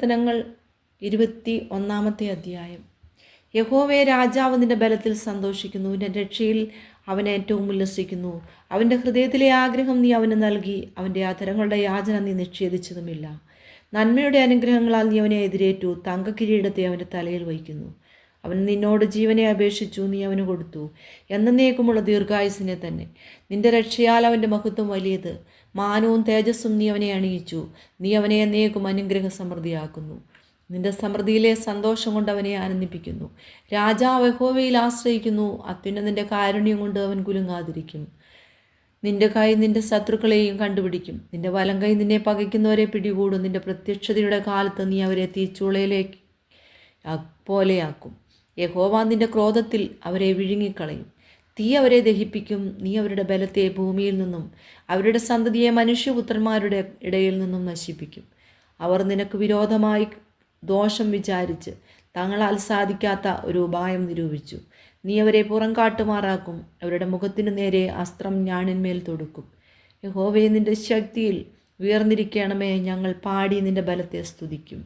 സങ്കീർത്തനങ്ങൾ 21 യഹോവേ, രാജാവ് നിന്റെ ബലത്തിൽ സന്തോഷിക്കുന്നു, നിന്റെ രക്ഷയിൽ അവൻ ഏറ്റവും ഉല്ലസിക്കുന്നു. അവൻ്റെ ഹൃദയത്തിലെ ആഗ്രഹം നീ അവന് നൽകി, അവൻ്റെ അധരങ്ങളുടെ യാചന നീ നിഷേധിച്ചതുമില്ല. നന്മയുടെ അനുഗ്രഹങ്ങളാൽ നീ അവനെ എതിരേറ്റു, തങ്കക്കിരീടത്തെ അവൻ്റെ തലയിൽ വയ്ക്കുന്നു. അവൻ നിന്നോട് ജീവനെ അപേക്ഷിച്ചു, നീ അവന് കൊടുത്തു, എന്നേക്കുമുള്ള ദീർഘായുസിനെ തന്നെ. നിന്റെ രക്ഷയാൽ അവൻ്റെ മഹത്വം വലിയത്, മാനവും തേജസ്സും നീ അവനെ അണിയിച്ചു. നീ അവനെ എന്നേക്കും അനുഗ്രഹ സമൃദ്ധിയാക്കുന്നു. നിന്റെ സമൃദ്ധിയിലെ സന്തോഷം കൊണ്ട് അവനെ ആനന്ദിപ്പിക്കുന്നു. രാജാവ് യഹോവയിൽ ആശ്രയിക്കുന്നു, അത്യുന്നതൻ്റെ കാരുണ്യം കൊണ്ട് അവൻ കുലുങ്ങാതിരിക്കും. നിന്റെ കൈ നിന്റെ ശത്രുക്കളെയും കണ്ടുപിടിക്കും, നിന്റെ വലം കൈ നിന്നെ പകയ്ക്കുന്നവരെ പിടികൂടും. നിന്റെ പ്രത്യക്ഷതയുടെ കാലത്ത് നീ അവരെ തീച്ചൂളയിലേക്ക് പോലെയാക്കും. യഹോവ നിന്റെ ക്രോധത്തിൽ അവരെ വിഴുങ്ങിക്കളയും. തീ അവരെ ദഹിപ്പിക്കും. നീ അവരുടെ ബലത്തെ ഭൂമിയിൽ നിന്നും അവരുടെ സന്തതിയെ മനുഷ്യപുത്രന്മാരുടെ ഇടയിൽ നിന്നും നശിപ്പിക്കും. അവർ നിനക്ക് വിരോധമായി ദോഷം വിചാരിച്ച് തങ്ങളാൽ സാധിക്കാത്ത ഒരു ഉപായം നിരൂപിച്ചു. നീ അവരെ പുറം കാട്ടുമാറാക്കും, അവരുടെ മുഖത്തിനു നേരെ അസ്ത്രം ഞാണിന്മേൽ തൊടുക്കും. യഹോവേ, നിന്റെ ശക്തിയിൽ ഉയർന്നിരിക്കണമേ, ഞങ്ങൾ പാടി നിന്റെ ബലത്തെ സ്തുതിക്കും.